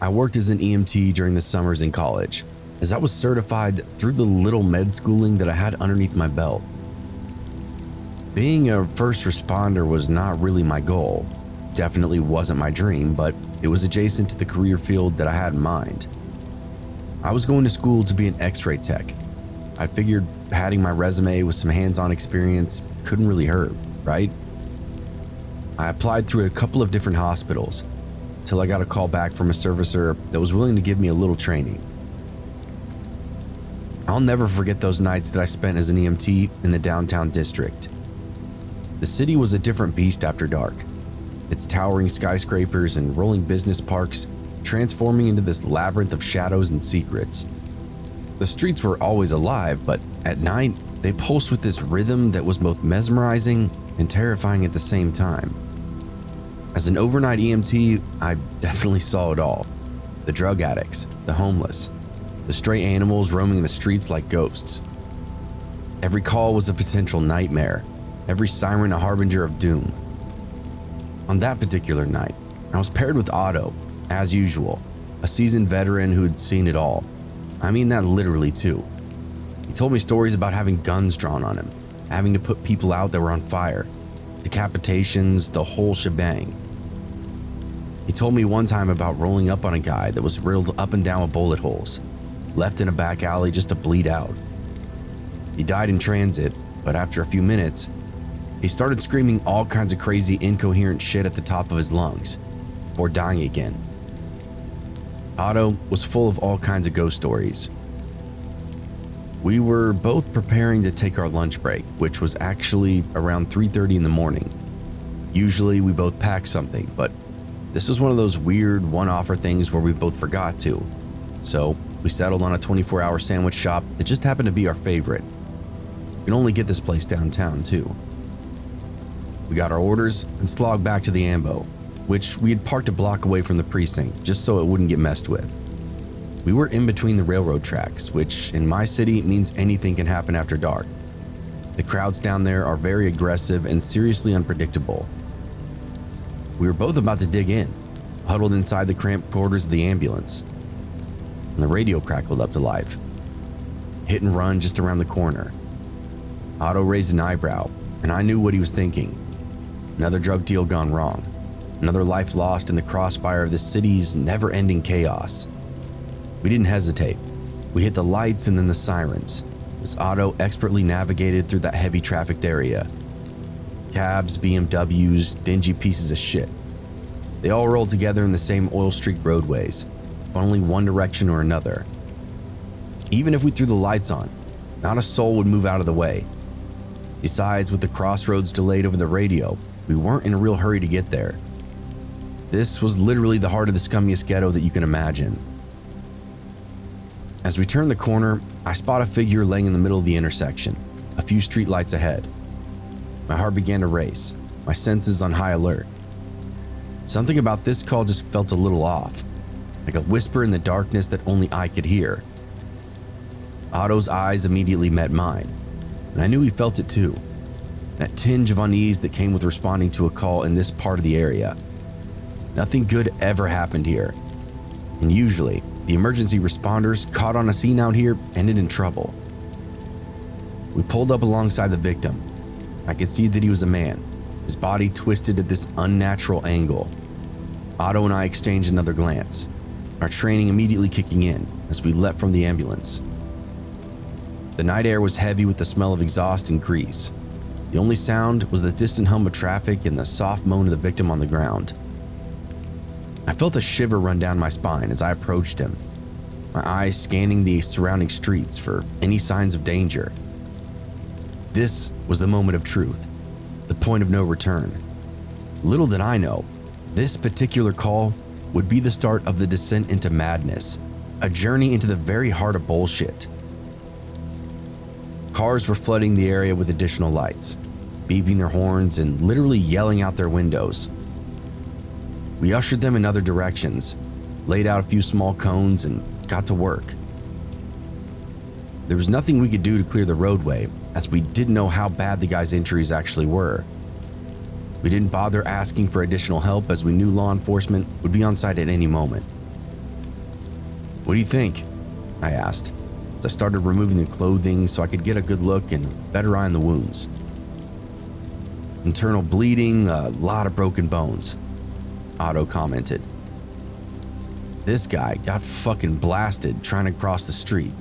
I worked as an EMT during the summers in college, as I was certified through the little med schooling that I had underneath my belt. Being a first responder was not really my goal. Definitely wasn't my dream, but it was adjacent to the career field that I had in mind. I was going to school to be an X-ray tech. I figured padding my resume with some hands-on experience couldn't really hurt, right? I applied through a couple of different hospitals till I got a call back from a servicer that was willing to give me a little training. I'll never forget those nights that I spent as an EMT in the downtown district. The city was a different beast after dark, its towering skyscrapers and rolling business parks transforming into this labyrinth of shadows and secrets. The streets were always alive, but at night, they pulsed with this rhythm that was both mesmerizing and terrifying at the same time. As an overnight EMT, I definitely saw it all. The drug addicts, the homeless, the stray animals roaming the streets like ghosts. Every call was a potential nightmare, every siren a harbinger of doom. On that particular night, I was paired with Otto, as usual, a seasoned veteran who had seen it all. I mean that literally too. He told me stories about having guns drawn on him, having to put people out that were on fire, decapitations, the whole shebang. He told me one time about rolling up on a guy that was riddled up and down with bullet holes, left in a back alley just to bleed out. He died in transit, but after a few minutes, he started screaming all kinds of crazy, incoherent shit at the top of his lungs, before dying again. Otto was full of all kinds of ghost stories. We were both preparing to take our lunch break, which was actually around 3:30 in the morning. Usually we both pack something, but this was one of those weird one-offer things where we both forgot to. So we settled on a 24-hour sandwich shop that just happened to be our favorite. You can only get this place downtown too. We got our orders and slogged back to the Ambo, which we had parked a block away from the precinct just so it wouldn't get messed with. We were in between the railroad tracks, which in my city means anything can happen after dark. The crowds down there are very aggressive and seriously unpredictable. We were both about to dig in, huddled inside the cramped quarters of the ambulance, and the radio crackled up to life. Hit and run just around the corner. Otto raised an eyebrow, and I knew what he was thinking. Another drug deal gone wrong. Another life lost in the crossfire of the city's never-ending chaos. We didn't hesitate. We hit the lights and then the sirens, as Otto expertly navigated through that heavy trafficked area. Cabs, BMWs, dingy pieces of shit. They all rolled together in the same oil-streaked roadways, funneling one direction or another. Even if we threw the lights on, not a soul would move out of the way. Besides, with the crossroads delayed over the radio, we weren't in a real hurry to get there. This was literally the heart of the scummiest ghetto that you can imagine. As we turned the corner, I spot a figure laying in the middle of the intersection, a few streetlights ahead. My heart began to race, my senses on high alert. Something about this call just felt a little off, like a whisper in the darkness that only I could hear. Otto's eyes immediately met mine, and I knew he felt it too. That tinge of unease that came with responding to a call in this part of the area. Nothing good ever happened here, and usually, the emergency responders caught on a scene out here ended in trouble. We pulled up alongside the victim. I could see that he was a man, his body twisted at this unnatural angle. Otto and I exchanged another glance, our training immediately kicking in as we leapt from the ambulance. The night air was heavy with the smell of exhaust and grease. The only sound was the distant hum of traffic and the soft moan of the victim on the ground. I felt a shiver run down my spine as I approached him, my eyes scanning the surrounding streets for any signs of danger. This was the moment of truth, the point of no return. Little did I know, this particular call would be the start of the descent into madness, a journey into the very heart of bullshit. Cars were flooding the area with additional lights, beeping their horns and literally yelling out their windows. We ushered them in other directions, laid out a few small cones, and got to work. There was nothing we could do to clear the roadway, as we didn't know how bad the guy's injuries actually were. We didn't bother asking for additional help as we knew law enforcement would be on site at any moment. "What do you think?" I asked, as I started removing the clothing so I could get a good look and better eye on the wounds. "Internal bleeding, a lot of broken bones," Otto commented. "This guy got fucking blasted trying to cross the street."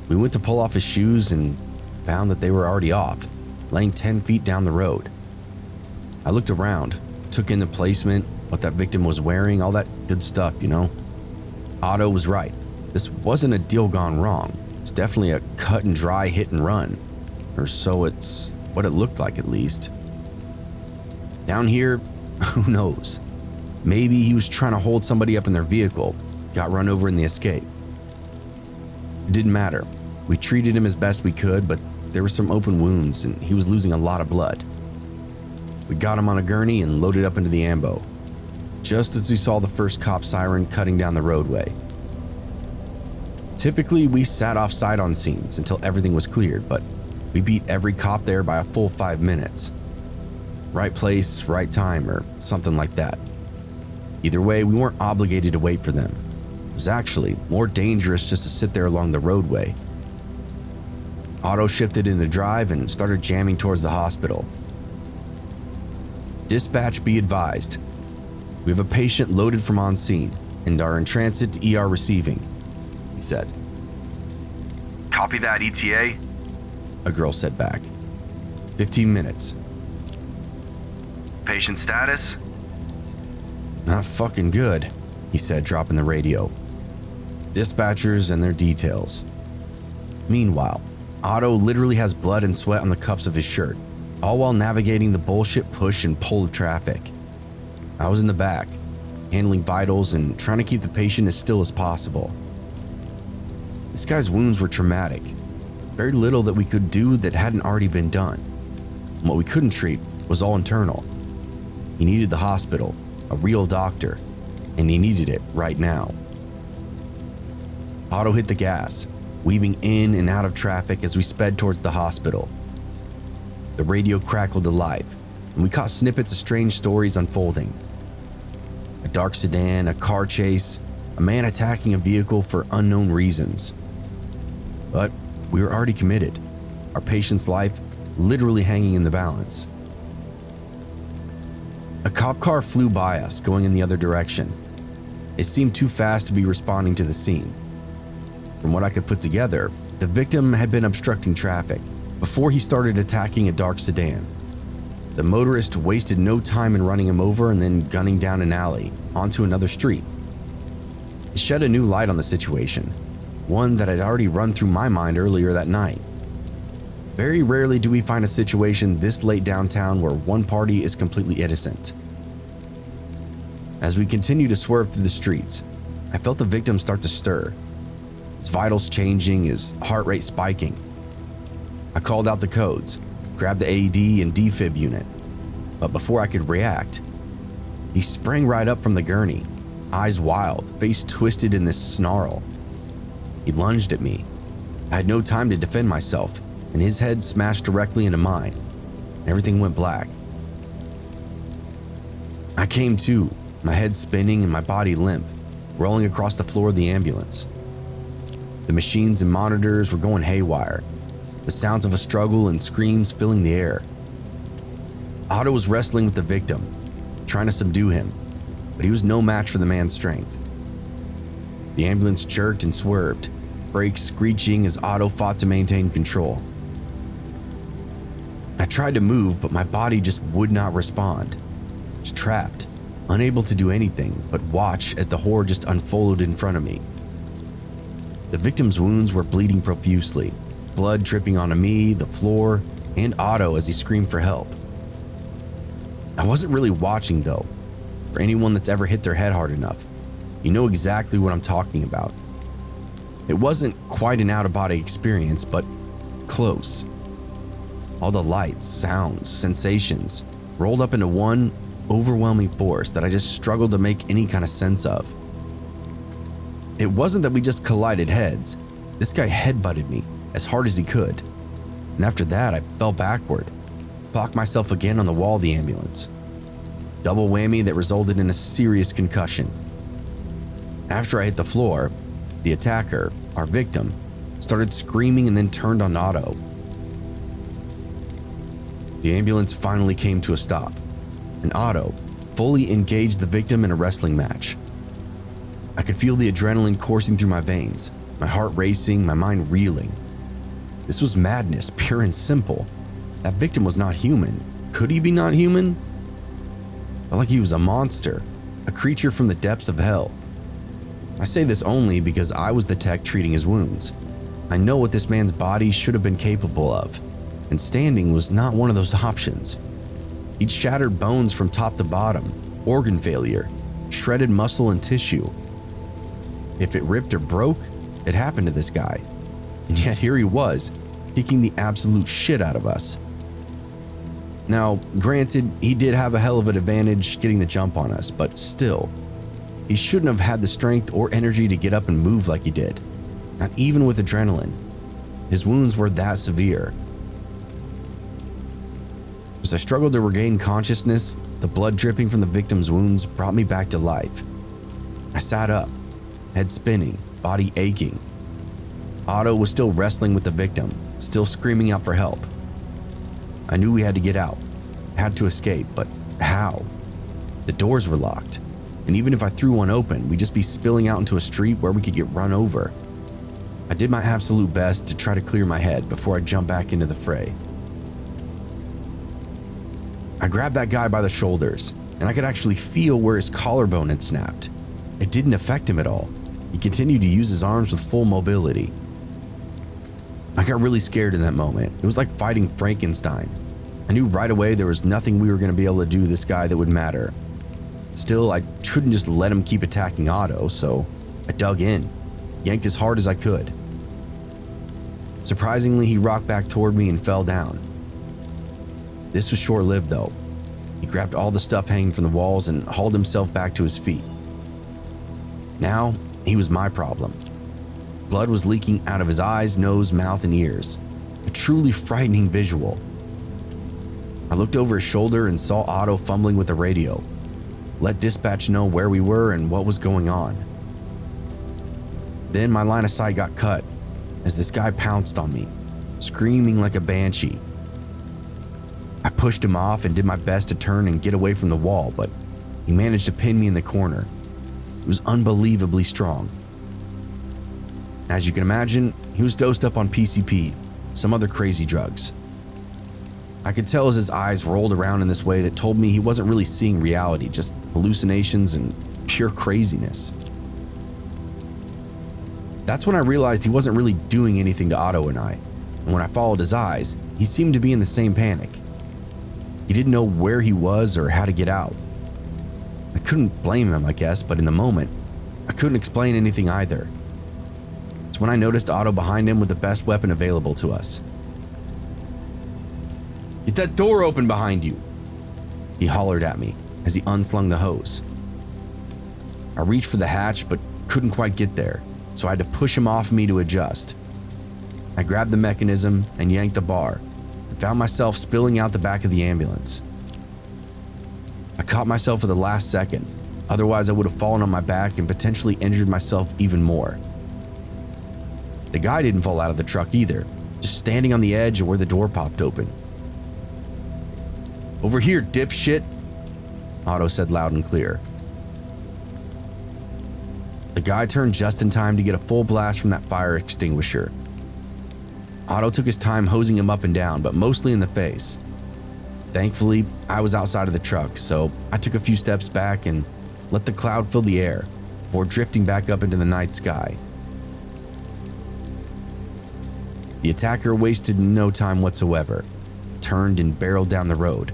We went to pull off his shoes and found that they were already off, laying 10 feet down the road. I looked around, took in the placement, what that victim was wearing, all that good stuff, you know. Otto was right. This wasn't a deal gone wrong. It's definitely a cut and dry hit and run. Or so it's what it looked like, at least. Down here, who knows? Maybe he was trying to hold somebody up in their vehicle, got run over in the escape. It didn't matter. We treated him as best we could, but there were some open wounds and he was losing a lot of blood. We got him on a gurney and loaded up into the ambo, just as we saw the first cop siren cutting down the roadway. Typically, we sat off-site on scenes until everything was cleared, but we beat every cop there by a full 5 minutes. Right place, right time, or something like that. Either way, we weren't obligated to wait for them. It was actually more dangerous just to sit there along the roadway. Otto shifted into drive and started jamming towards the hospital. "Dispatch, be advised. We have a patient loaded from on scene and are in transit to ER receiving," he said. "Copy that, ETA," a girl said back. 15 minutes. "Patient status?" "Not fucking good," he said, dropping the radio. "Dispatchers and their details." Meanwhile, Otto literally has blood and sweat on the cuffs of his shirt, all while navigating the bullshit push and pull of traffic. I was in the back, handling vitals and trying to keep the patient as still as possible. This guy's wounds were traumatic. Very little that we could do that hadn't already been done. And what we couldn't treat was all internal. He needed the hospital, a real doctor, and he needed it right now. Otto hit the gas, weaving in and out of traffic as we sped towards the hospital. The radio crackled to life, and we caught snippets of strange stories unfolding. A dark sedan, a car chase, a man attacking a vehicle for unknown reasons. But we were already committed, our patient's life literally hanging in the balance. A cop car flew by us, going in the other direction. It seemed too fast to be responding to the scene. From what I could put together, the victim had been obstructing traffic before he started attacking a dark sedan. The motorist wasted no time in running him over and then gunning down an alley onto another street. It shed a new light on the situation, one that had already run through my mind earlier that night. Very rarely do we find a situation this late downtown where one party is completely innocent. As we continued to swerve through the streets, I felt the victim start to stir, his vitals changing, his heart rate spiking. I called out the codes, grabbed the AED and defib unit, but before I could react, he sprang right up from the gurney, eyes wild, face twisted in this snarl. He lunged at me. I had no time to defend myself, and his head smashed directly into mine, and everything went black. I came to, my head spinning and my body limp, rolling across the floor of the ambulance. The machines and monitors were going haywire, the sounds of a struggle and screams filling the air. Otto was wrestling with the victim, trying to subdue him, but he was no match for the man's strength. The ambulance jerked and swerved, brakes screeching as Otto fought to maintain control. I tried to move, but my body just would not respond. I was trapped, unable to do anything but watch as the horror just unfolded in front of me. The victim's wounds were bleeding profusely, blood dripping onto me, the floor, and Otto as he screamed for help. I wasn't really watching though. For anyone that's ever hit their head hard enough, you know exactly what I'm talking about. It wasn't quite an out-of-body experience, but close. All the lights, sounds, sensations rolled up into one overwhelming force that I just struggled to make any kind of sense of. It wasn't that we just collided heads. This guy headbutted me as hard as he could. And after that, I fell backward, clocked myself again on the wall of the ambulance. Double whammy that resulted in a serious concussion. After I hit the floor, the attacker, our victim, started screaming and then turned on Otto. The ambulance finally came to a stop, and Otto fully engaged the victim in a wrestling match. I could feel the adrenaline coursing through my veins, my heart racing, my mind reeling. This was madness, pure and simple. That victim was not human. Could he be not human? Felt like he was a monster, a creature from the depths of hell. I say this only because I was the tech treating his wounds. I know what this man's body should have been capable of, and standing was not one of those options. He'd shattered bones from top to bottom, organ failure, shredded muscle and tissue. If it ripped or broke, it happened to this guy. And yet here he was, kicking the absolute shit out of us. Now, granted, he did have a hell of an advantage getting the jump on us, but still, he shouldn't have had the strength or energy to get up and move like he did. Not even with adrenaline. His wounds were that severe. As I struggled to regain consciousness, the blood dripping from the victim's wounds brought me back to life. I sat up, head spinning, body aching. Otto was still wrestling with the victim, still screaming out for help. I knew we had to get out, had to escape, but how? The doors were locked, and even if I threw one open, we'd just be spilling out into a street where we could get run over. I did my absolute best to try to clear my head before I jumped back into the fray. I grabbed that guy by the shoulders, and I could actually feel where his collarbone had snapped. It didn't affect him at all. He continued to use his arms with full mobility. I got really scared in that moment. It was like fighting Frankenstein. I knew right away there was nothing we were going to be able to do to this guy that would matter. Still, I couldn't just let him keep attacking Otto, so I dug in, yanked as hard as I could. Surprisingly, he rocked back toward me and fell down. This was short-lived though. He grabbed all the stuff hanging from the walls and hauled himself back to his feet. Now, he was my problem. Blood was leaking out of his eyes, nose, mouth, and ears. A truly frightening visual. I looked over his shoulder and saw Otto fumbling with the radio. Let dispatch know where we were and what was going on. Then my line of sight got cut as this guy pounced on me, screaming like a banshee. I pushed him off and did my best to turn and get away from the wall, but he managed to pin me in the corner. He was unbelievably strong. As you can imagine, he was dosed up on PCP, some other crazy drugs. I could tell as his eyes rolled around in this way that told me he wasn't really seeing reality, just hallucinations and pure craziness. That's when I realized he wasn't really doing anything to Otto and I, and when I followed his eyes, he seemed to be in the same panic. He didn't know where he was or how to get out. I couldn't blame him, I guess, but in the moment, I couldn't explain anything either. It's when I noticed Otto behind him with the best weapon available to us. "Get that door open behind you!" he hollered at me as he unslung the hose. I reached for the hatch but couldn't quite get there, so I had to push him off me to adjust. I grabbed the mechanism and yanked the bar, and found myself spilling out the back of the ambulance. I caught myself at the last second, otherwise I would have fallen on my back and potentially injured myself even more. The guy didn't fall out of the truck either, just standing on the edge of where the door popped open. "Over here, dipshit," Otto said loud and clear. The guy turned just in time to get a full blast from that fire extinguisher. Otto took his time hosing him up and down, but mostly in the face. Thankfully, I was outside of the truck, so I took a few steps back and let the cloud fill the air before drifting back up into the night sky. The attacker wasted no time whatsoever, turned and barreled down the road,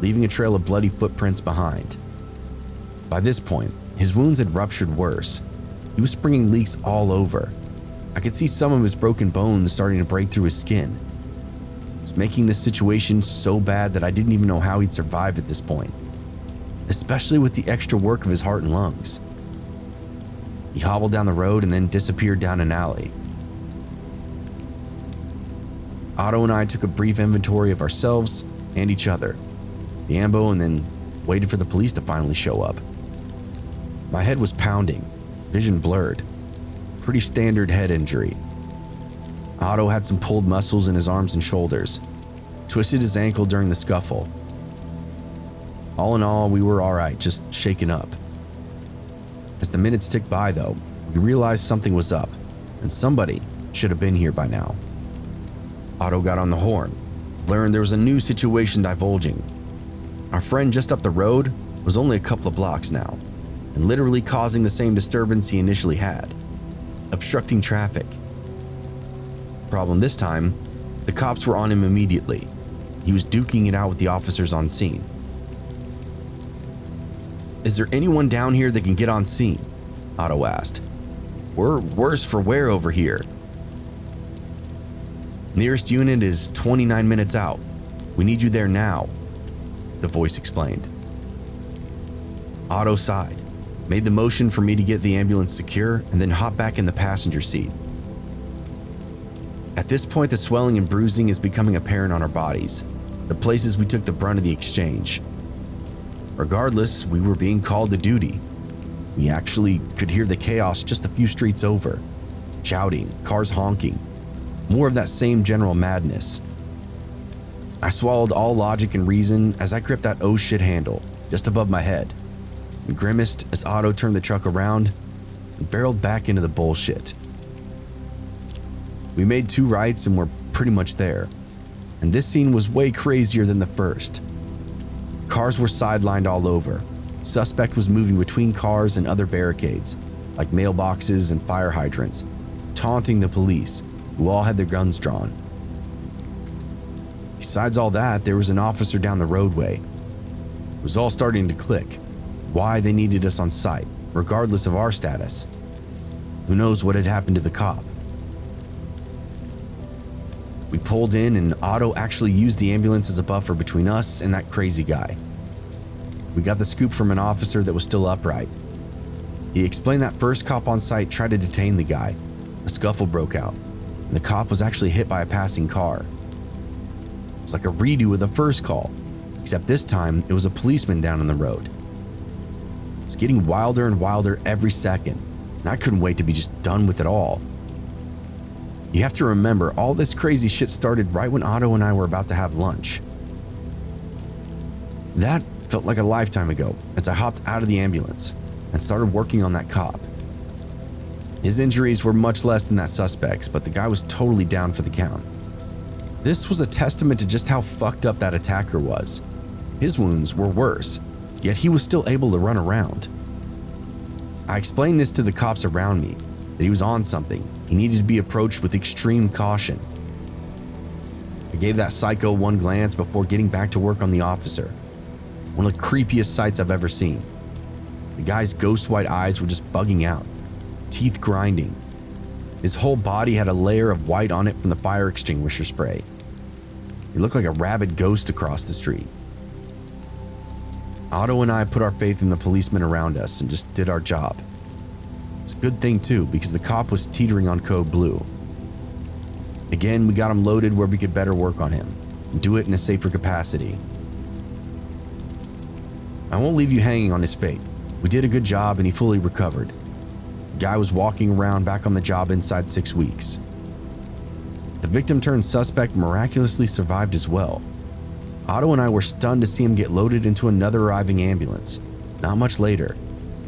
leaving a trail of bloody footprints behind. By this point, his wounds had ruptured worse. He was springing leaks all over. I could see some of his broken bones starting to break through his skin. It was making this situation so bad that I didn't even know how he'd survived at this point, especially with the extra work of his heart and lungs. He hobbled down the road and then disappeared down an alley. Otto and I took a brief inventory of ourselves and each other, the ambo, and then waited for the police to finally show up. My head was pounding, vision blurred. Pretty standard head injury. Otto had some pulled muscles in his arms and shoulders, twisted his ankle during the scuffle. All in all, we were alright, just shaken up. As the minutes ticked by though, we realized something was up, and somebody should have been here by now. Otto got on the horn, learned there was a new situation divulging. Our friend just up the road was only a couple of blocks now, and literally causing the same disturbance he initially had, obstructing traffic. Problem this time, the cops were on him immediately. He was duking it out with the officers on scene. "Is there anyone down here that can get on scene?" Otto asked. "We're worse for wear over here." "Nearest unit is 29 minutes out. We need you there now," the voice explained. Otto sighed, made the motion for me to get the ambulance secure, and then hopped back in the passenger seat. At this point, the swelling and bruising is becoming apparent on our bodies, the places we took the brunt of the exchange. Regardless, we were being called to duty. We actually could hear the chaos just a few streets over. Shouting, cars honking, more of that same general madness. I swallowed all logic and reason as I gripped that oh shit handle just above my head and grimaced as Otto turned the truck around and barreled back into the bullshit. We made 2 rights and were pretty much there, and this scene was way crazier than the first. Cars were sidelined all over. Suspect was moving between cars and other barricades, like mailboxes and fire hydrants, taunting the police, who all had their guns drawn. Besides all that, there was an officer down the roadway. It was all starting to click. Why they needed us on site, regardless of our status. Who knows what had happened to the cop? We pulled in and Otto actually used the ambulance as a buffer between us and that crazy guy. We got the scoop from an officer that was still upright. He explained that first cop on site tried to detain the guy. A scuffle broke out, and the cop was actually hit by a passing car. It was like a redo of the first call, except this time it was a policeman down on the road. It was getting wilder and wilder every second, and I couldn't wait to be just done with it all. You have to remember, all this crazy shit started right when Otto and I were about to have lunch. That felt like a lifetime ago as I hopped out of the ambulance and started working on that cop. His injuries were much less than that suspect's, but the guy was totally down for the count. This was a testament to just how fucked up that attacker was. His wounds were worse, yet he was still able to run around. I explained this to the cops around me, that he was on something. He needed to be approached with extreme caution. I gave that psycho one glance before getting back to work on the officer. One of the creepiest sights I've ever seen. The guy's ghost white eyes were just bugging out, teeth grinding. His whole body had a layer of white on it from the fire extinguisher spray. He looked like a rabid ghost across the street. Otto and I put our faith in the policemen around us and just did our job. It's a good thing too, because the cop was teetering on code blue. Again, we got him loaded where we could better work on him and do it in a safer capacity. I won't leave you hanging on his fate. We did a good job and he fully recovered. The guy was walking around back on the job inside 6 weeks. The victim turned suspect miraculously survived as well. Otto and I were stunned to see him get loaded into another arriving ambulance. Not much later,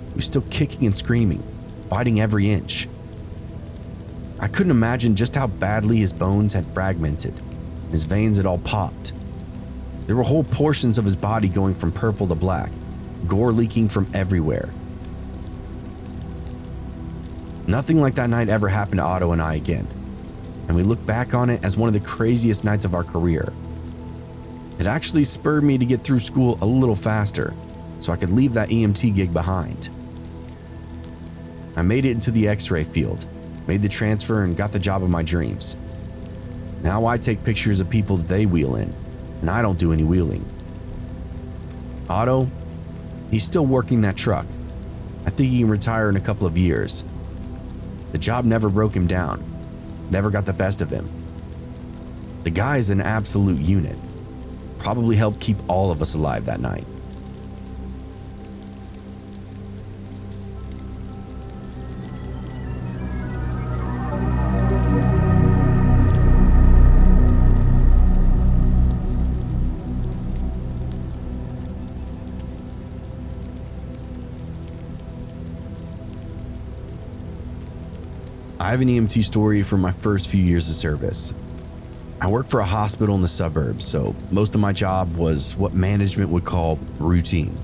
he was still kicking and screaming, fighting every inch. I couldn't imagine just how badly his bones had fragmented. His veins had all popped. There were whole portions of his body going from purple to black, gore leaking from everywhere. Nothing like that night ever happened to Otto and I again, and we look back on it as one of the craziest nights of our career. It actually spurred me to get through school a little faster, so I could leave that EMT gig behind. I made it into the X-ray field, made the transfer, and got the job of my dreams. Now I take pictures of people that they wheel in, and I don't do any wheeling. Otto, he's still working that truck. I think he can retire in a couple of years. The job never broke him down, never got the best of him. The guy's an absolute unit. Probably helped keep all of us alive that night. I have an EMT story from my first few years of service. I worked for a hospital in the suburbs, so most of my job was what management would call routine.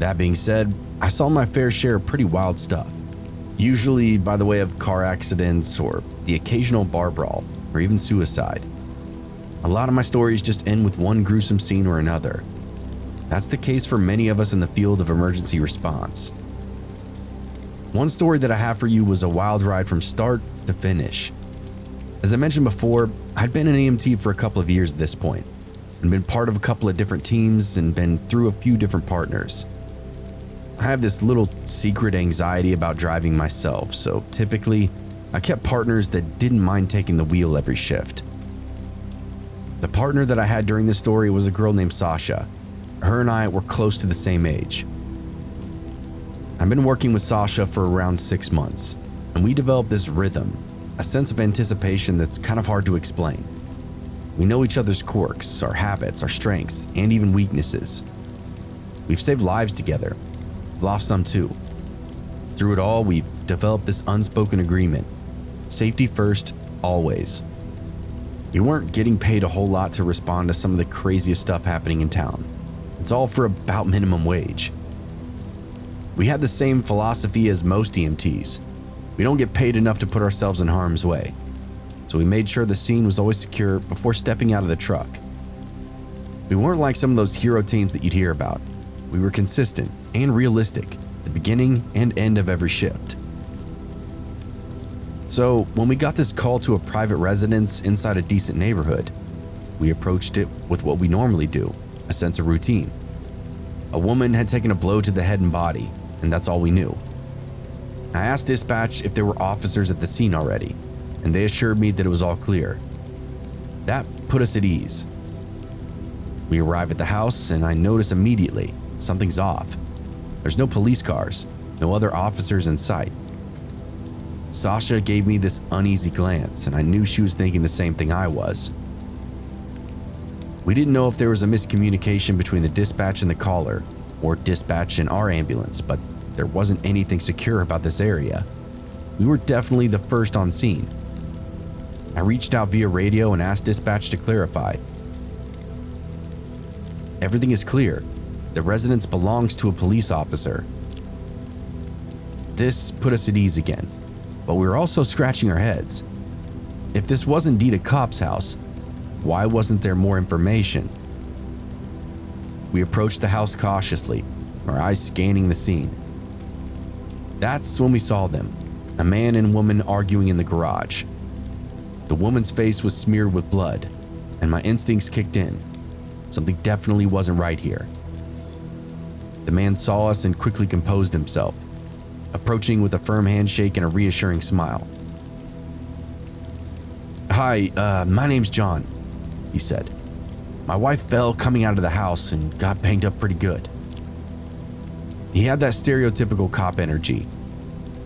That being said, I saw my fair share of pretty wild stuff, usually by the way of car accidents or the occasional bar brawl, or even suicide. A lot of my stories just end with one gruesome scene or another. That's the case for many of us in the field of emergency response. One story that I have for you was a wild ride from start to finish. As I mentioned before, I'd been an EMT for a couple of years at this point, and been part of a couple of different teams and been through a few different partners. I have this little secret anxiety about driving myself, so typically I kept partners that didn't mind taking the wheel every shift. The partner that I had during this story was a girl named Sasha. Her and I were close to the same age. I've been working with Sasha for around 6 months, and we developed this rhythm, a sense of anticipation that's kind of hard to explain. We know each other's quirks, our habits, our strengths, and even weaknesses. We've saved lives together, lost some too. Through it all, we've developed this unspoken agreement: safety first, always. We weren't getting paid a whole lot to respond to some of the craziest stuff happening in town. It's all for about minimum wage. We had the same philosophy as most EMTs. We don't get paid enough to put ourselves in harm's way, so we made sure the scene was always secure before stepping out of the truck. We weren't like some of those hero teams that you'd hear about. We were consistent and realistic at the beginning and end of every shift. So when we got this call to a private residence inside a decent neighborhood, we approached it with what we normally do: a sense of routine. A woman had taken a blow to the head and body, and that's all we knew. I asked dispatch if there were officers at the scene already, and they assured me that it was all clear. That put us at ease. We arrive at the house, and I notice immediately something's off. There's no police cars, no other officers in sight. Sasha gave me this uneasy glance, and I knew she was thinking the same thing I was. We didn't know if there was a miscommunication between the dispatch and the caller, or dispatch and our ambulance, but there wasn't anything secure about this area. We were definitely the first on scene. I reached out via radio and asked dispatch to clarify. Everything is clear. The residence belongs to a police officer. This put us at ease again, but we were also scratching our heads. If this was indeed a cop's house, why wasn't there more information? We approached the house cautiously, our eyes scanning the scene. That's when we saw them, a man and woman arguing in the garage. The woman's face was smeared with blood, and my instincts kicked in. Something definitely wasn't right here. The man saw us and quickly composed himself, approaching with a firm handshake and a reassuring smile. "Hi, my name's John," he said. "My wife fell coming out of the house and got banged up pretty good." He had that stereotypical cop energy.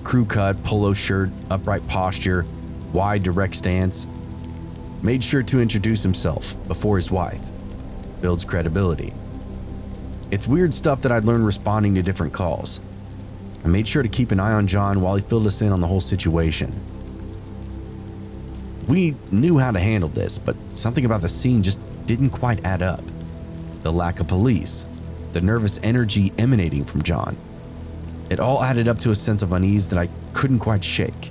Crew cut, polo shirt, upright posture, wide direct stance. Made sure to introduce himself before his wife. Builds credibility. It's weird stuff that I'd learned responding to different calls. I made sure to keep an eye on John while he filled us in on the whole situation. We knew how to handle this, but something about the scene just didn't quite add up. The lack of police, the nervous energy emanating from John. It all added up to a sense of unease that I couldn't quite shake.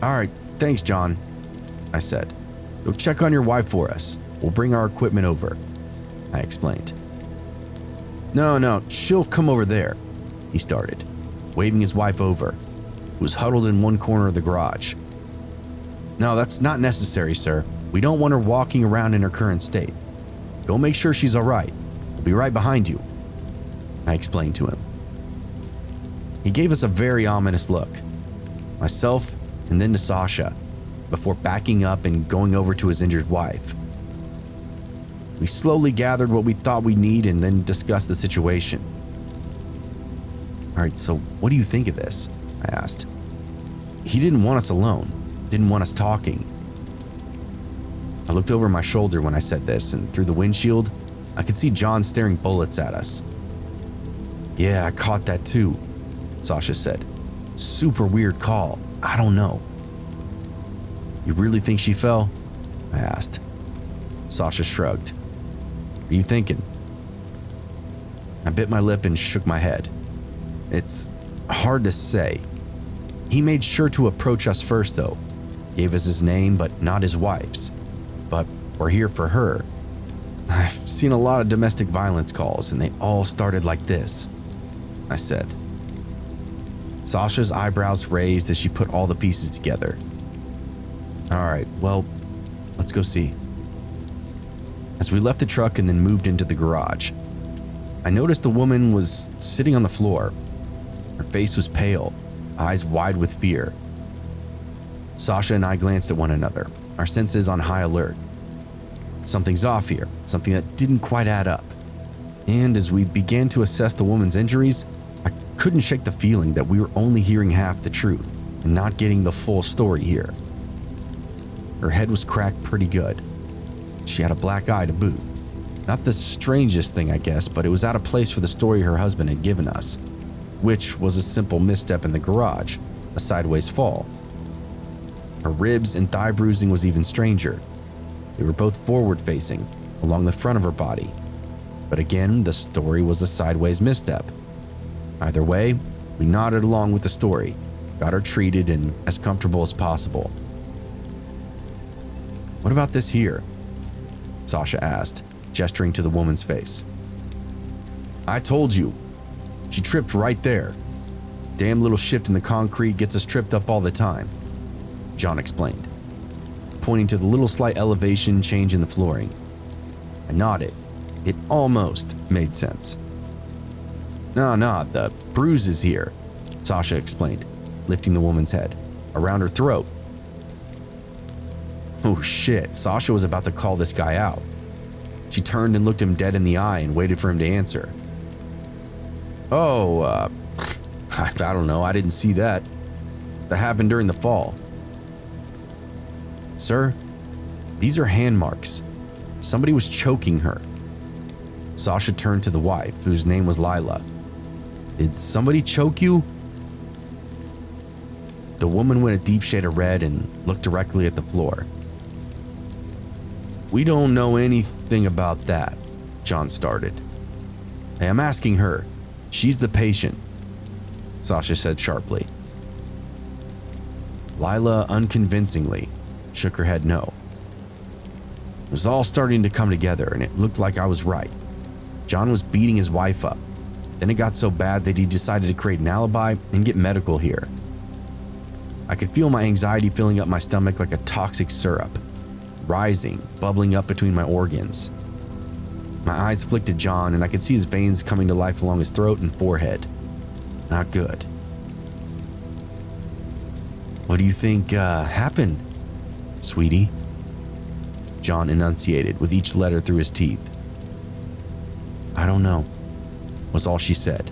"All right, thanks, John," I said. "Go check on your wife for us. We'll bring our equipment over," I explained. No, she'll come over there," he started, waving his wife over, who was huddled in one corner of the garage. "No, that's not necessary, sir. We don't want her walking around in her current state. Go make sure she's all right. We'll be right behind you," I explained to him. He gave us a very ominous look, myself and then to Sasha, before backing up and going over to his injured wife. We slowly gathered what we thought we'd need and then discussed the situation. "All right, so what do you think of this?" I asked. He didn't want us alone, didn't want us talking. I looked over my shoulder when I said this, and through the windshield, I could see John staring bullets at us. "Yeah, I caught that too," Sasha said. "Super weird call. I don't know. You really think she fell? I asked. Sasha shrugged. What are you thinking? I bit my lip and shook my head. It's hard to say. He made sure to approach us first, though. Gave us his name, but not his wife's. But we're here for her. I've seen a lot of domestic violence calls, and they all started like this, I said. Sasha's eyebrows raised as she put all the pieces together. All right, well, let's go see. As we left the truck and then moved into the garage, I noticed the woman was sitting on the floor. Her face was pale, eyes wide with fear. Sasha and I glanced at one another, our senses on high alert. Something's off here, something that didn't quite add up. And as we began to assess the woman's injuries, I couldn't shake the feeling that we were only hearing half the truth and not getting the full story here. Her head was cracked pretty good. She had a black eye to boot. Not the strangest thing, I guess, but it was out of place for the story her husband had given us, which was a simple misstep in the garage, a sideways fall. Her ribs and thigh bruising was even stranger. They were both forward-facing, along the front of her body. But again, the story was a sideways misstep. Either way, we nodded along with the story, got her treated and as comfortable as possible. What about this here? Sasha asked, gesturing to the woman's face. I told you. She tripped right there. Damn little shift in the concrete gets us tripped up all the time, John explained, pointing to the little slight elevation change in the flooring. I nodded. It almost made sense. Nah, the bruise is here, Sasha explained, lifting the woman's head, around her throat. Oh shit, Sasha was about to call this guy out. She turned and looked him dead in the eye and waited for him to answer. I don't know, I didn't see that. That happened during the fall. Sir, these are hand marks. Somebody was choking her. Sasha turned to the wife, whose name was Lila. Did somebody choke you? The woman went a deep shade of red and looked directly at the floor. We don't know anything about that, John started. Hey, I'm asking her. She's the patient, Sasha said sharply. Lila unconvincingly shook her head no. It was all starting to come together and it looked like I was right. John was beating his wife up. Then it got so bad that he decided to create an alibi and get medical here. I could feel my anxiety filling up my stomach like a toxic syrup, rising, bubbling up between my organs. My eyes flicked at John and I could see his veins coming to life along his throat and forehead. Not good. What do you think happened, sweetie? John enunciated with each letter through his teeth. I don't know, was all she said.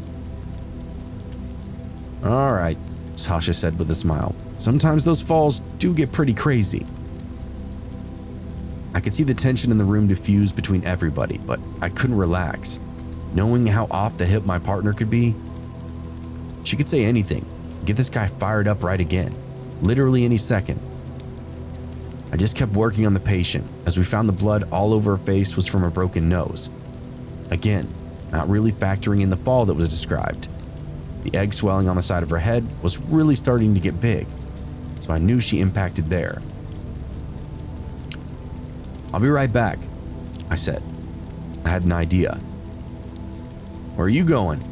All right, Sasha said with a smile. Sometimes those falls do get pretty crazy. I could see the tension in the room diffuse between everybody, but I couldn't relax, knowing how off the hip my partner could be. She could say anything, get this guy fired up right again, literally any second. I just kept working on the patient as we found the blood all over her face was from a broken nose. Again, not really factoring in the fall that was described. The egg swelling on the side of her head was really starting to get big, so I knew she impacted there. I'll be right back, I said. I had an idea. Where are you going?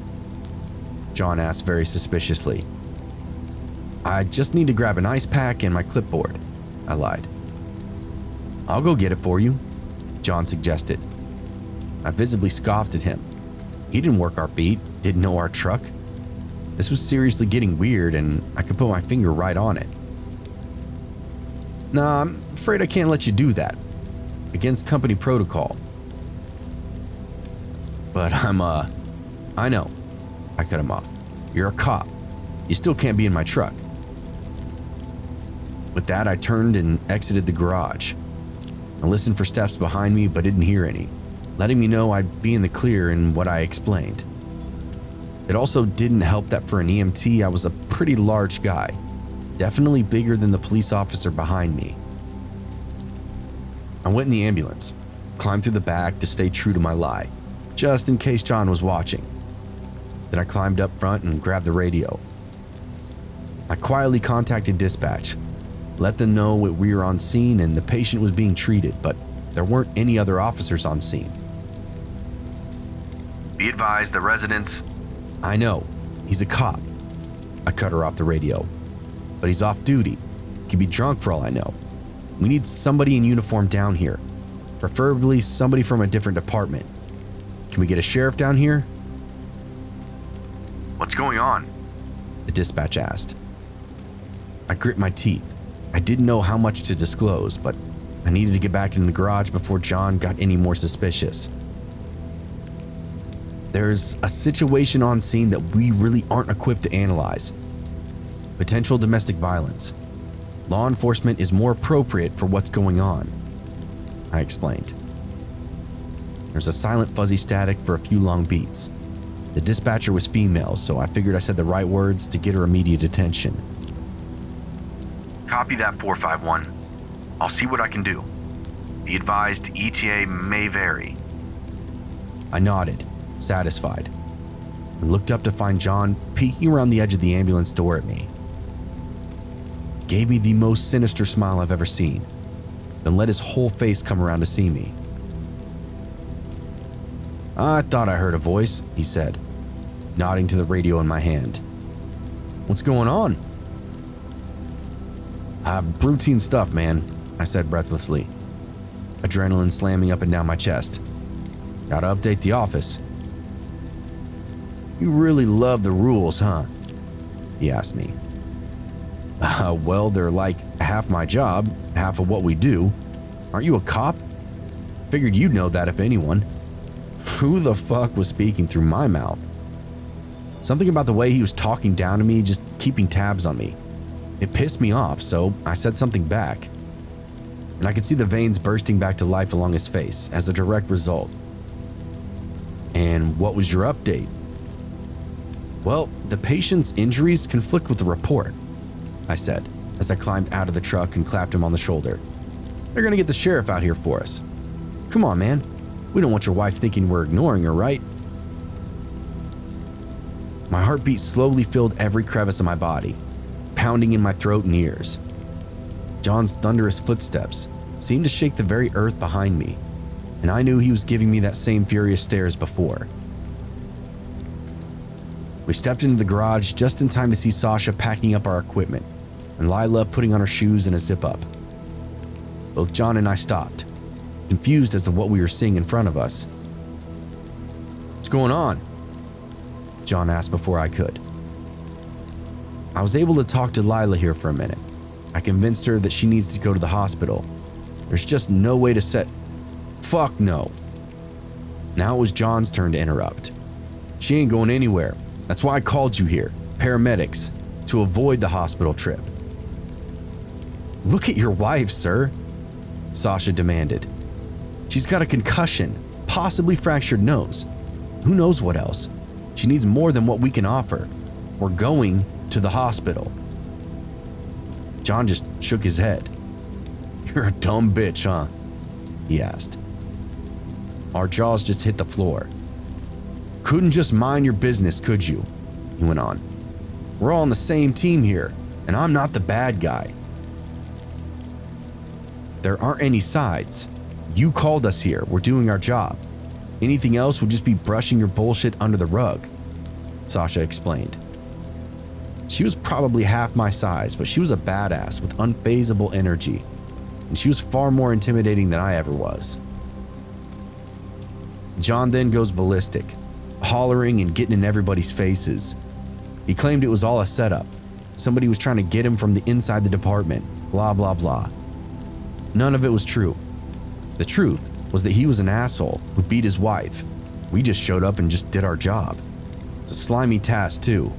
John asked very suspiciously. I just need to grab an ice pack and my clipboard, I lied. I'll go get it for you, John suggested. I visibly scoffed at him. He didn't work our beat, didn't know our truck. This was seriously getting weird and I could put my finger right on it. Nah, I'm afraid I can't let you do that. Against company protocol. But I know. I cut him off. You're a cop. You still can't be in my truck. With that, I turned and exited the garage. I listened for steps behind me, but didn't hear any, letting me know I'd be in the clear in what I explained. It also didn't help that for an EMT, I was a pretty large guy. definitely bigger than the police officer behind me. I went in the ambulance, climbed through the back to stay true to my lie, just in case John was watching. Then I climbed up front and grabbed the radio. I quietly contacted dispatch, let them know we were on scene and the patient was being treated, but there weren't any other officers on scene. Be advised, the residents... I know, he's a cop. I cut her off the radio. But he's off duty. He could be drunk for all I know. We need somebody in uniform down here. Preferably somebody from a different department. Can we get a sheriff down here? What's going on? The dispatch asked. I grit my teeth. I didn't know how much to disclose, but I needed to get back in the garage before John got any more suspicious. There's a situation on scene that we really aren't equipped to analyze. Potential domestic violence. Law enforcement is more appropriate for what's going on, I explained. There's a silent fuzzy static for a few long beats. The dispatcher was female, so I figured I said the right words to get her immediate attention. Copy that 451. I'll see what I can do. Be advised, ETA may vary. I nodded, satisfied, and looked up to find John peeking around the edge of the ambulance door at me. Gave me the most sinister smile I've ever seen, then let his whole face come around to see me. I thought I heard a voice, he said, nodding to the radio in my hand. What's going on? Routine stuff, man, I said breathlessly, adrenaline slamming up and down my chest. Gotta update the office. You really love the rules, huh? He asked me. Well, they're like half my job, half of what we do. Aren't you a cop? Figured you'd know that if anyone. Who the fuck was speaking through my mouth? Something about the way he was talking down to me, just keeping tabs on me. It pissed me off, so I said something back. And I could see the veins bursting back to life along his face as a direct result. And what was your update? Well, the patient's injuries conflict with the report, I said, as I climbed out of the truck and clapped him on the shoulder. They're gonna get the sheriff out here for us. Come on, man. We don't want your wife thinking we're ignoring her, right? My heartbeat slowly filled every crevice of my body, pounding in my throat and ears. John's thunderous footsteps seemed to shake the very earth behind me, and I knew he was giving me that same furious stare as before. We stepped into the garage just in time to see Sasha packing up our equipment and Lila putting on her shoes and a zip-up. Both John and I stopped, confused as to what we were seeing in front of us. What's going on? John asked before I could. I was able to talk to Lila here for a minute. I convinced her that she needs to go to the hospital. There's just no way to set... Fuck no. Now it was John's turn to interrupt. She ain't going anywhere. That's why I called you here, paramedics, to avoid the hospital trip. Look at your wife, sir, Sasha demanded. She's got a concussion, possibly fractured nose. Who knows what else? She needs more than what we can offer. We're going to the hospital. John just shook his head. You're a dumb bitch, huh? He asked. Our jaws just hit the floor. Couldn't just mind your business, could you? He went on. We're all on the same team here, and I'm not the bad guy. There aren't any sides. You called us here. We're doing our job. Anything else would just be brushing your bullshit under the rug, Sasha explained. She was probably half my size, but she was a badass with unfazable energy, and she was far more intimidating than I ever was. John then goes ballistic, hollering and getting in everybody's faces. He claimed it was all a setup. Somebody was trying to get him from the inside the department, blah, blah, blah. None of it was true. The truth was that he was an asshole who beat his wife. We just showed up and just did our job. It's a slimy task too,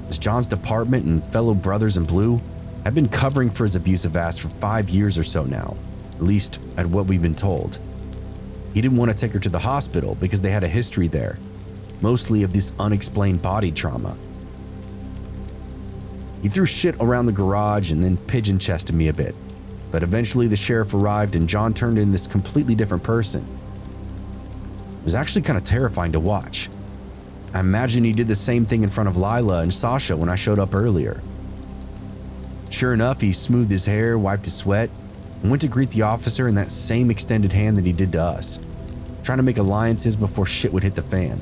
as John's department and fellow brothers in blue have been covering for his abusive ass for 5 years or so now, at least at what we've been told. He didn't want to take her to the hospital because they had a history there, mostly of this unexplained body trauma. He threw shit around the garage and then pigeon-chested me a bit. But eventually the sheriff arrived and John turned into this completely different person. It was actually kind of terrifying to watch. I imagine he did the same thing in front of Lila and Sasha when I showed up earlier. Sure enough, he smoothed his hair, wiped his sweat, and went to greet the officer in that same extended hand that he did to us, trying to make alliances before shit would hit the fan.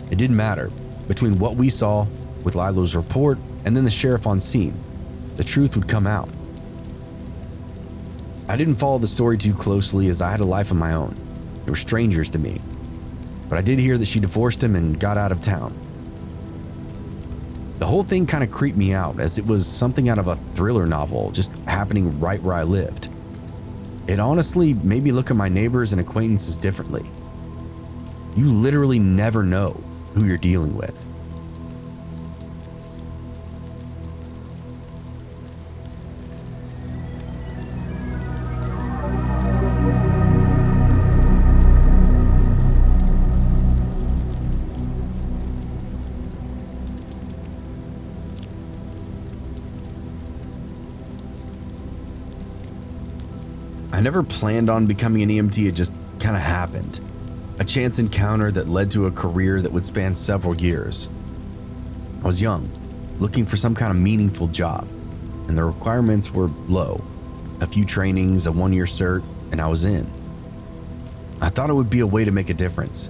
It didn't matter. Between what we saw, with Lila's report, and then the sheriff on scene, the truth would come out. I didn't follow the story too closely as I had a life of my own. They were strangers to me. But I did hear that she divorced him and got out of town. The whole thing kind of creeped me out as it was something out of a thriller novel just happening right where I lived. It honestly made me look at my neighbors and acquaintances differently. You literally never know who you're dealing with. I never planned on becoming an EMT, it just kind of happened. A chance encounter that led to a career that would span several years. I was young, looking for some kind of meaningful job, and the requirements were low. A few trainings, a 1-year cert, and I was in. I thought it would be a way to make a difference,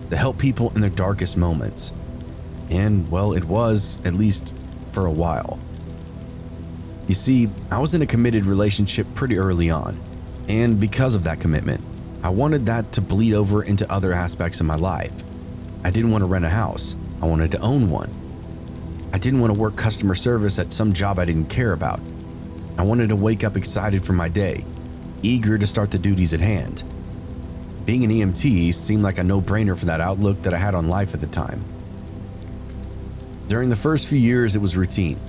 to help people in their darkest moments. And, well, it was, at least for a while. You see, I was in a committed relationship pretty early on. And because of that commitment, I wanted that to bleed over into other aspects of my life. I didn't want to rent a house. I wanted to own one. I didn't want to work customer service at some job I didn't care about. I wanted to wake up excited for my day, eager to start the duties at hand. Being an EMT seemed like a no-brainer for that outlook that I had on life at the time. During the first few years, it was routine.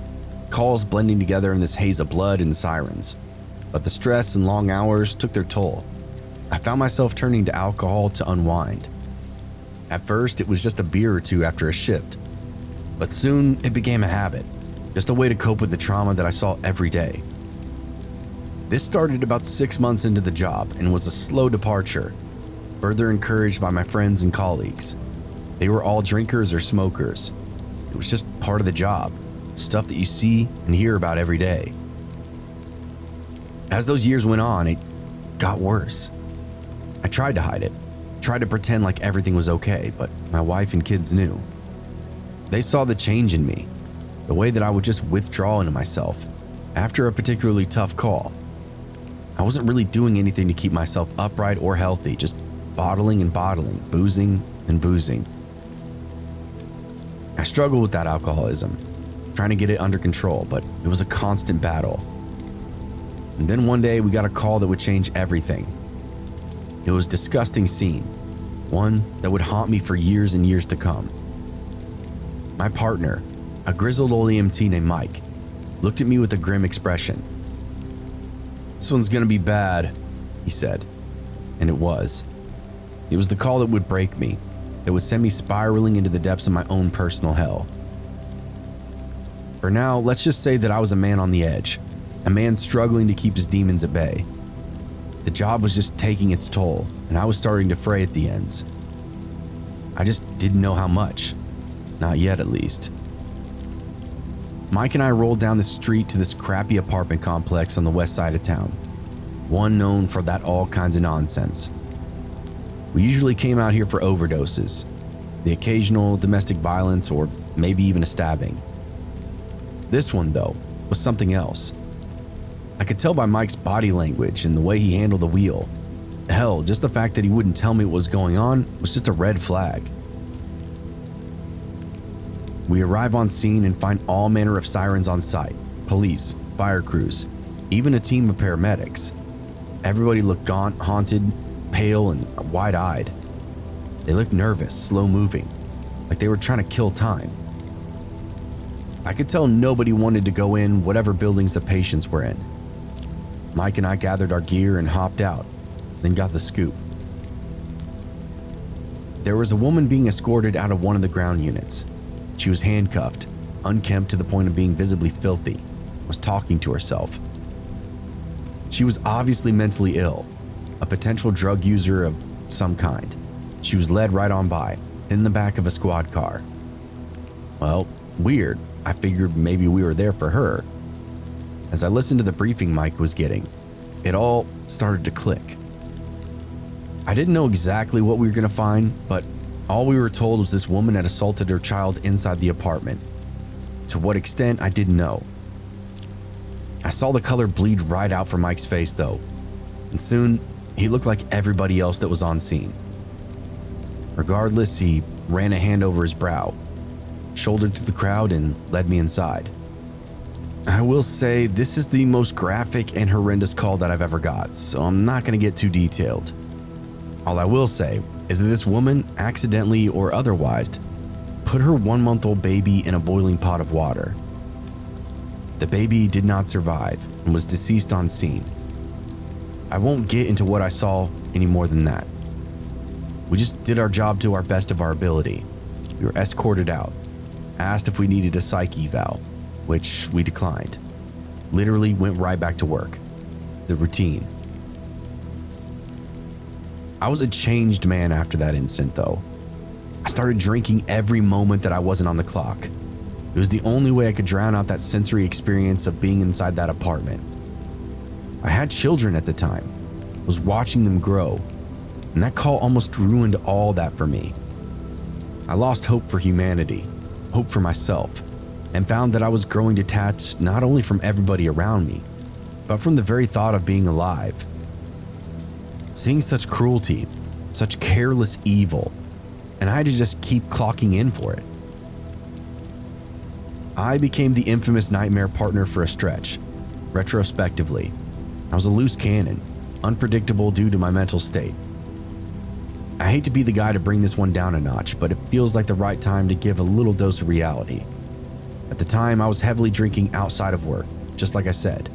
Calls blending together in this haze of blood and sirens. But the stress and long hours took their toll. I found myself turning to alcohol to unwind. At first, it was just a beer or two after a shift. But soon, it became a habit, just a way to cope with the trauma that I saw every day. This started about 6 months into the job and was a slow departure, further encouraged by my friends and colleagues. They were all drinkers or smokers. It was just part of the job, stuff that you see and hear about every day. As those years went on, it got worse. I tried to hide it, tried to pretend like everything was okay, but my wife and kids knew. They saw the change in me, the way that I would just withdraw into myself after a particularly tough call. I wasn't really doing anything to keep myself upright or healthy, just bottling and bottling, boozing and boozing. I struggled with that alcoholism, trying to get it under control, but it was a constant battle. And then one day we got a call that would change everything. It was a disgusting scene, one that would haunt me for years and years to come. My partner, a grizzled old EMT named Mike, looked at me with a grim expression. "This one's gonna be bad," he said. And it was. It was the call that would break me, that would send me spiraling into the depths of my own personal hell. For now, let's just say that I was a man on the edge, a man struggling to keep his demons at bay. The job was just taking its toll, and I was starting to fray at the ends. I just didn't know how much. Not yet, at least. Mike and I rolled down the street to this crappy apartment complex on the west side of town, one known for that all kinds of nonsense. We usually came out here for overdoses, the occasional domestic violence, or maybe even a stabbing. This one, though, was something else. I could tell by Mike's body language and the way he handled the wheel. Hell, just the fact that he wouldn't tell me what was going on was just a red flag. We arrive on scene and find all manner of sirens on site, police, fire crews, even a team of paramedics. Everybody looked gaunt, haunted, pale, and wide-eyed. They looked nervous, slow-moving, like they were trying to kill time. I could tell nobody wanted to go in whatever buildings the patients were in. Mike and I gathered our gear and hopped out, then got the scoop. There was a woman being escorted out of one of the ground units. She was handcuffed, unkempt to the point of being visibly filthy, was talking to herself. She was obviously mentally ill, a potential drug user of some kind. She was led right on by, in the back of a squad car. Well, weird. I figured maybe we were there for her. As I listened to the briefing Mike was getting, it all started to click. I didn't know exactly what we were going to find, but all we were told was this woman had assaulted her child inside the apartment. To what extent, I didn't know. I saw the color bleed right out from Mike's face though, and soon he looked like everybody else that was on scene. Regardless, he ran a hand over his brow, shouldered through the crowd, and led me inside. I will say this is the most graphic and horrendous call that I've ever got, so I'm not going to get too detailed. All I will say is that this woman, accidentally or otherwise, put her 1-month-old baby in a boiling pot of water. The baby did not survive and was deceased on scene. I won't get into what I saw any more than that. We just did our job to our best of our ability. We were escorted out, asked if we needed a psych eval, which we declined. Literally went right back to work. The routine. I was a changed man after that incident though. I started drinking every moment that I wasn't on the clock. It was the only way I could drown out that sensory experience of being inside that apartment. I had children at the time, was watching them grow, and that call almost ruined all that for me. I lost hope for humanity, hope for myself, and found that I was growing detached not only from everybody around me, but from the very thought of being alive. Seeing such cruelty, such careless evil, and I had to just keep clocking in for it. I became the infamous nightmare partner for a stretch. Retrospectively, I was a loose cannon, unpredictable due to my mental state. I hate to be the guy to bring this one down a notch, but it feels like the right time to give a little dose of reality. At the time, I was heavily drinking outside of work, just like I said.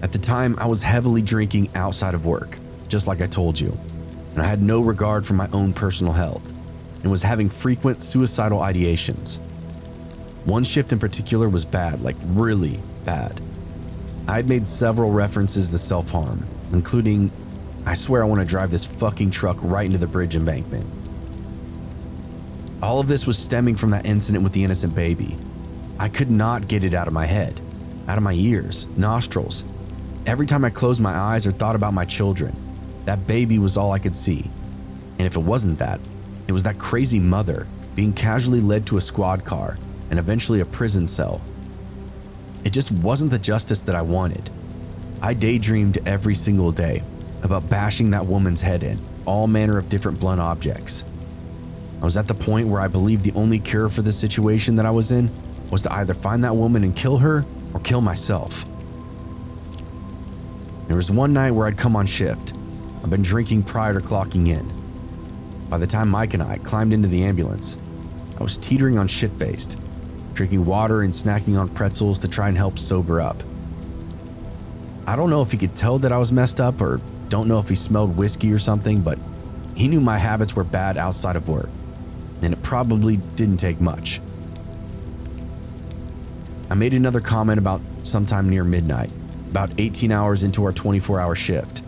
At the time, I was heavily drinking outside of work, just like I told you, and I had no regard for my own personal health, and was having frequent suicidal ideations. One shift in particular was bad, like really bad. I had made several references to self-harm, including, I swear I want to drive this fucking truck right into the bridge embankment. All of this was stemming from that incident with the innocent baby. I could not get it out of my head, out of my ears, nostrils. Every time I closed my eyes or thought about my children, that baby was all I could see. And if it wasn't that, it was that crazy mother being casually led to a squad car and eventually a prison cell. It just wasn't the justice that I wanted. I daydreamed every single day about bashing that woman's head in all manner of different blunt objects. I was at the point where I believed the only cure for the situation that I was in was to either find that woman and kill her or kill myself. There was one night where I'd come on shift. I'd been drinking prior to clocking in. By the time Mike and I climbed into the ambulance, I was teetering on shit-faced, drinking water and snacking on pretzels to try and help sober up. I don't know if he could tell that I was messed up or don't know if he smelled whiskey or something, but he knew my habits were bad outside of work, and it probably didn't take much. I made another comment about sometime near midnight, about 18 hours into our 24-hour shift.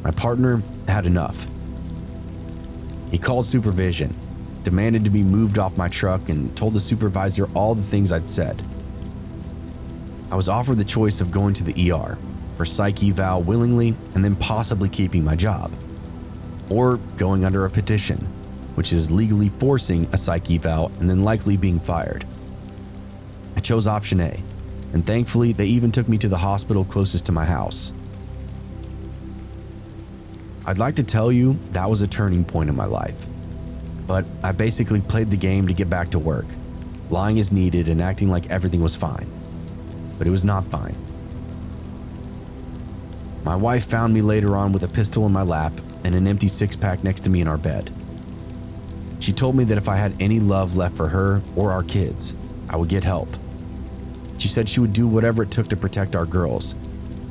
My partner had enough. He called supervision, demanded to be moved off my truck, and told the supervisor all the things I'd said. I was offered the choice of going to the ER for psych eval willingly and then possibly keeping my job, or going under a petition, which is legally forcing a psych eval and then likely being fired. I chose option A, and thankfully they even took me to the hospital closest to my house. I'd like to tell you that was a turning point in my life, but I basically played the game to get back to work, lying as needed and acting like everything was fine. But it was not fine. My wife found me later on with a pistol in my lap and an empty six-pack next to me in our bed. She told me that if I had any love left for her or our kids, I would get help. She said she would do whatever it took to protect our girls,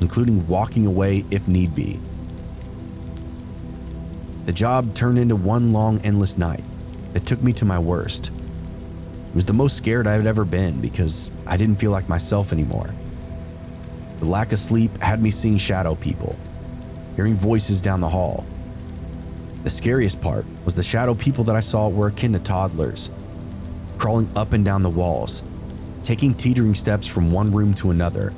including walking away if need be. The job turned into one long, endless night that took me to my worst. It was the most scared I had ever been because I didn't feel like myself anymore. The lack of sleep had me seeing shadow people, hearing voices down the hall. The scariest part was the shadow people that I saw were akin to toddlers, crawling up and down the walls, taking teetering steps from one room to another.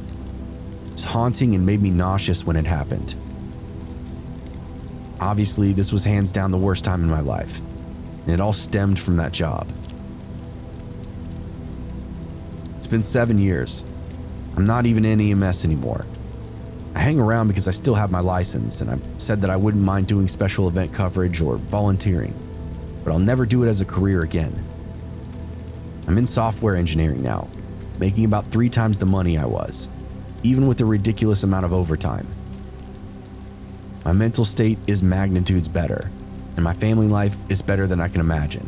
It was haunting and made me nauseous when it happened. Obviously, this was hands down the worst time in my life, and it all stemmed from that job. It's been 7 years. I'm not even in EMS anymore. I hang around because I still have my license, and I've said that I wouldn't mind doing special event coverage or volunteering, but I'll never do it as a career again. I'm in software engineering now, making about 3 times the money I was, even with a ridiculous amount of overtime. My mental state is magnitudes better, and my family life is better than I can imagine.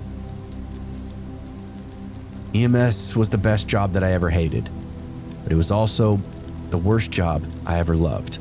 EMS was the best job that I ever hated, but it was also the worst job I ever loved.